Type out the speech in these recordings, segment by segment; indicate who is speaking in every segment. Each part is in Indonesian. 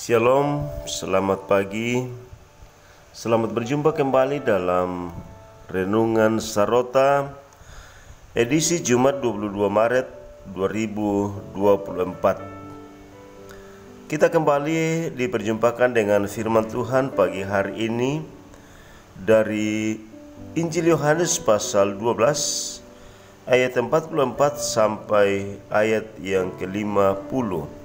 Speaker 1: Shalom, selamat pagi. Selamat berjumpa kembali dalam Renungan Sarota edisi Jumat 22 Maret 2024. Kita kembali diperjumpakan dengan firman Tuhan pagi hari ini dari Injil Yohanes pasal 12 ayat 44 sampai ayat yang ke-50.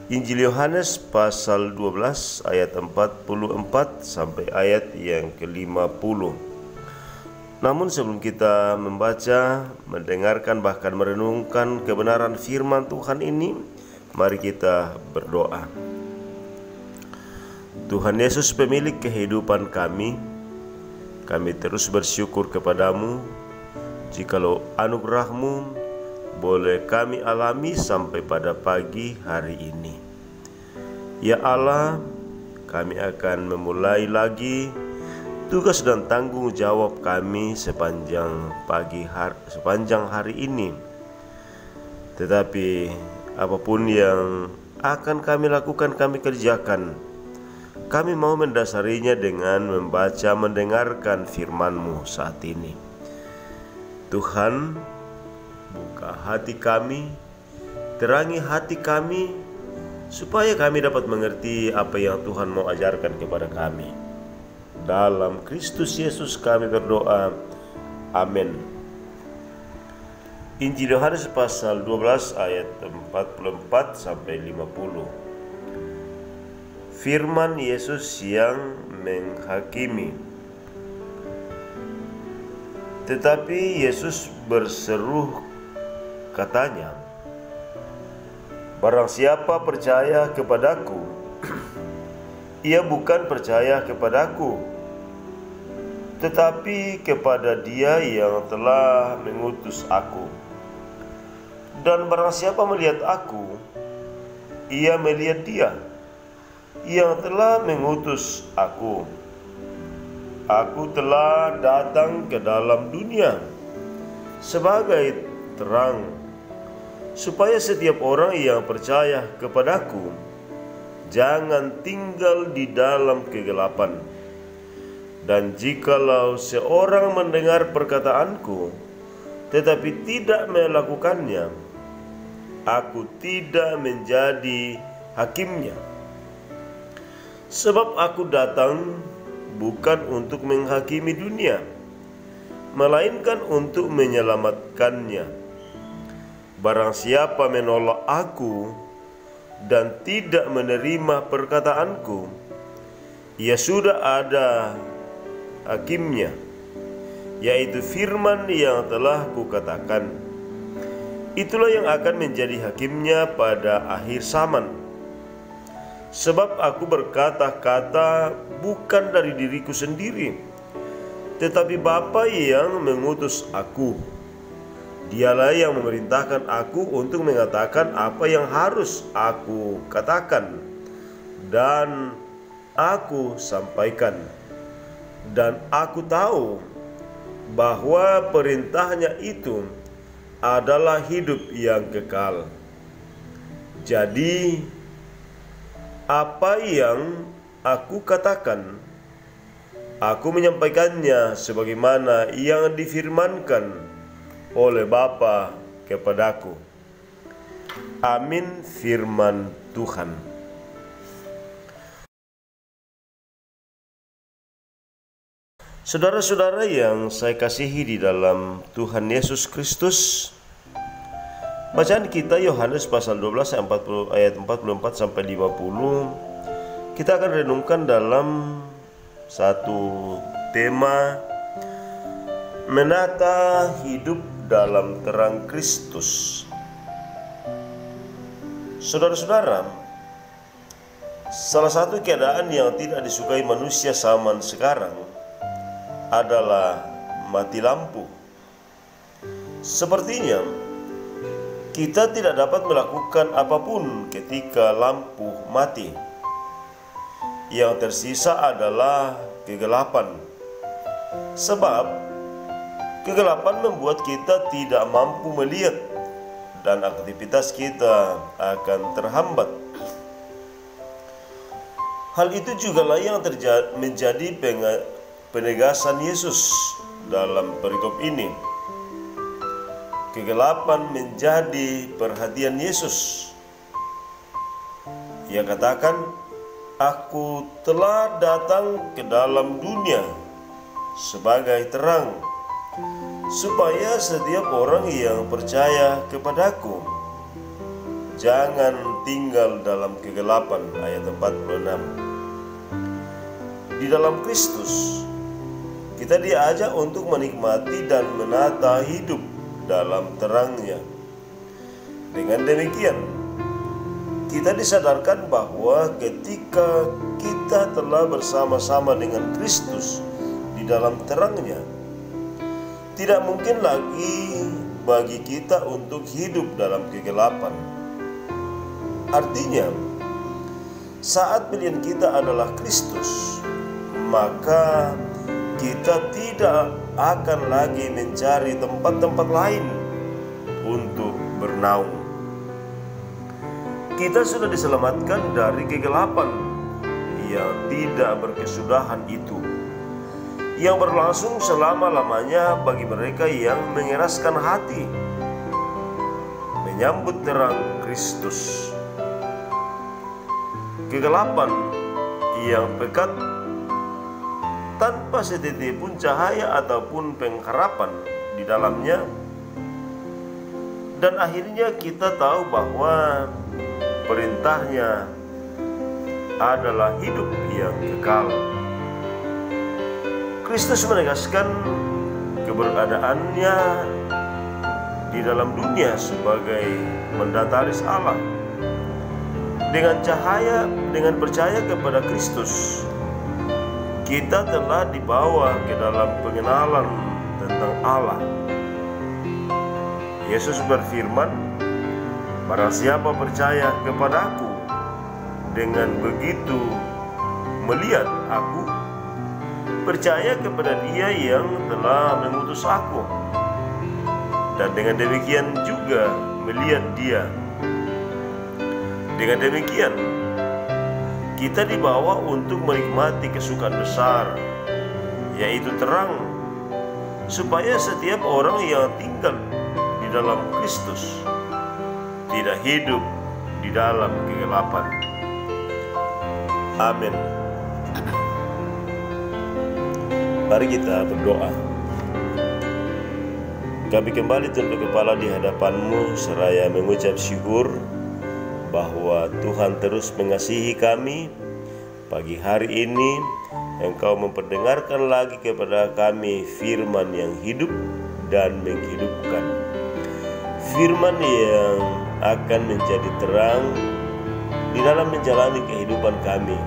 Speaker 1: Injil Yohanes pasal 12 ayat 44 sampai ayat yang ke-50. Namun sebelum kita membaca, mendengarkan, bahkan merenungkan kebenaran firman Tuhan ini, mari kita berdoa. Tuhan Yesus, pemilik kehidupan kami terus bersyukur kepadamu jikalau anugerah-Mu boleh kami alami sampai pada pagi hari ini. Ya Allah, kami akan memulai lagi tugas dan tanggung jawab kami sepanjang hari ini. Tetapi apapun yang akan kami lakukan, kami kerjakan. Kami mau mendasarinya dengan membaca, mendengarkan firman-Mu saat ini. Tuhan, buka hati kami, terangi hati kami, supaya kami dapat mengerti apa yang Tuhan mau ajarkan kepada kami. Dalam Kristus Yesus kami berdoa, amin. Injil Yohanes pasal 12 ayat 44 sampai 50. Firman Yesus yang menghakimi. Tetapi Yesus berseru, katanya, barang siapa percaya kepadaku, ia bukan percaya kepadaku, tetapi kepada Dia yang telah mengutus aku. Dan barang siapa melihat aku, ia melihat Dia yang telah mengutus aku. Aku telah datang ke dalam dunia sebagai terang, supaya setiap orang yang percaya kepadaku jangan tinggal di dalam kegelapan. Dan jikalau seorang mendengar perkataanku tetapi tidak melakukannya, aku tidak menjadi hakimnya. Sebab aku datang bukan untuk menghakimi dunia, melainkan untuk menyelamatkannya. Barang siapa menolak aku dan tidak menerima perkataanku, ia sudah ada hakimnya, yaitu firman yang telah kukatakan. Itulah yang akan menjadi hakimnya pada akhir zaman. Sebab aku berkata-kata bukan dari diriku sendiri, tetapi Bapa yang mengutus aku. Dialah yang memerintahkan aku untuk mengatakan apa yang harus aku katakan dan aku sampaikan. Dan aku tahu bahwa perintahnya itu adalah hidup yang kekal. Jadi, apa yang aku katakan, aku menyampaikannya sebagaimana yang difirmankan oleh Bapa kepadaku. Amin. Firman Tuhan. Saudara-saudara yang saya kasihi di dalam Tuhan Yesus Kristus, bacaan kita Yohanes pasal 12 ayat 44 sampai 50. Kita akan renungkan dalam satu tema, menata hidup dalam terang Kristus. Saudara-saudara, salah satu keadaan yang tidak disukai manusia zaman sekarang adalah mati lampu. Sepertinya kita tidak dapat melakukan apapun ketika lampu mati. Yang tersisa adalah kegelapan. Sebab kegelapan membuat kita tidak mampu melihat dan aktivitas kita akan terhambat. Hal itu juga lah yang menjadi penegasan Yesus dalam perikop ini. Kegelapan menjadi perhatian Yesus. Ia katakan, "Aku telah datang ke dalam dunia sebagai terang, supaya setiap orang yang percaya kepadaku jangan tinggal dalam kegelapan." Ayat 46. Di dalam Kristus kita diajak untuk menikmati dan menata hidup dalam terangnya. Dengan demikian, kita disadarkan bahwa ketika kita telah bersama-sama dengan Kristus di dalam terangnya, tidak mungkin lagi bagi kita untuk hidup dalam kegelapan. Artinya, saat pilihan kita adalah Kristus, maka kita tidak akan lagi mencari tempat-tempat lain untuk bernaung. Kita sudah diselamatkan dari kegelapan yang tidak berkesudahan itu, yang berlangsung selama-lamanya bagi mereka yang mengeraskan hati menyambut terang Kristus. Kegelapan yang pekat tanpa setitik pun cahaya ataupun pengharapan di dalamnya, dan akhirnya kita tahu bahwa perintahnya adalah hidup yang kekal. Kristus menegaskan keberadaannya di dalam dunia sebagai mandataris Allah. Dengan percaya kepada Kristus, kita telah dibawa ke dalam pengenalan tentang Allah. Yesus berfirman, "Barang siapa percaya kepadaku, dengan begitu melihat aku, percaya kepada Dia yang telah mengutus aku, dan dengan demikian juga melihat Dia." Dengan demikian, kita dibawa untuk menikmati kesukaan besar, yaitu terang, supaya setiap orang yang tinggal di dalam Kristus tidak hidup di dalam kegelapan. Amin. Mari kita berdoa. Kami kembali tunduk kepala di hadapan-Mu seraya mengucap syukur bahwa Tuhan terus mengasihi kami. Pagi hari ini Engkau memperdengarkan lagi kepada kami firman yang hidup dan menghidupkan, firman yang akan menjadi terang di dalam menjalani kehidupan kami,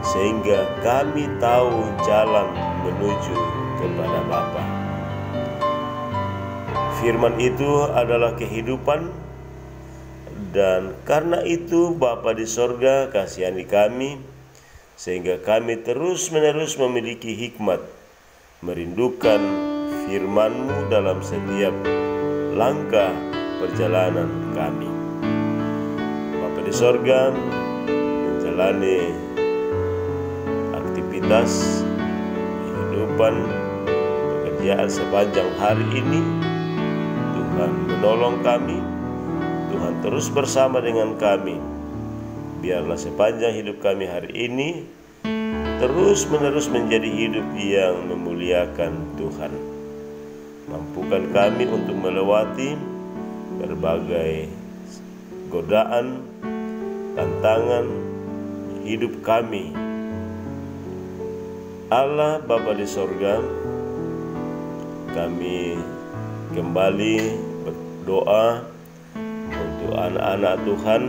Speaker 1: sehingga kami tahu jalan menuju kepada Bapa. Firman itu adalah kehidupan, dan karena itu Bapa di sorga, kasihani kami, sehingga kami terus-menerus memiliki hikmat merindukan firman-Mu dalam setiap langkah perjalanan kami. Bapa di sorga, menjalani aktivitas kehidupan pekerjaan sepanjang hari ini, Tuhan menolong kami, Tuhan terus bersama dengan kami. Biarlah sepanjang hidup kami hari ini terus-menerus menjadi hidup yang memuliakan Tuhan. Mampukan kami untuk melewati berbagai godaan, tantangan hidup kami. Allah Bapa di sorga, kami kembali berdoa untuk anak-anak Tuhan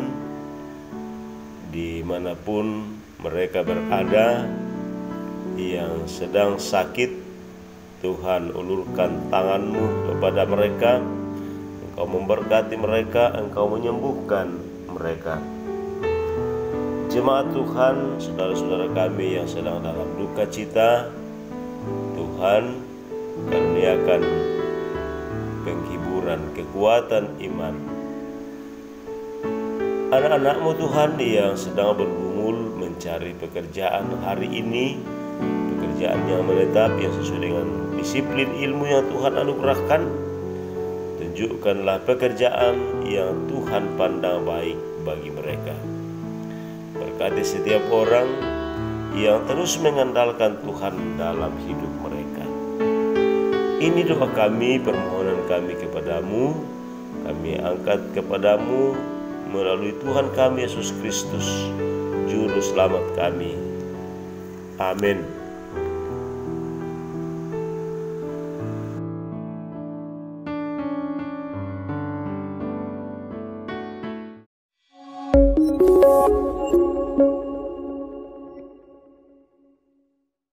Speaker 1: dimanapun mereka berada yang sedang sakit. Tuhan, ulurkan tangan-Mu kepada mereka, Engkau memberkati mereka, Engkau menyembuhkan mereka. Jemaat Tuhan, saudara-saudara kami yang sedang dalam duka cita, Tuhan karuniakan penghiburan, kekuatan iman. Anak-anak-Mu Tuhan yang sedang bergumul mencari mencari pekerjaan hari ini, pekerjaan yang menetap yang sesuai dengan disiplin ilmu yang Tuhan anugerahkan. Tunjukkanlah pekerjaan yang Tuhan pandang baik bagi mereka. Berkati setiap orang yang terus mengandalkan Tuhan dalam hidup mereka. Ini doa kami, permohonan kami kepadamu. Kami angkat kepadamu melalui Tuhan kami Yesus Kristus, Juru Selamat kami. Amin.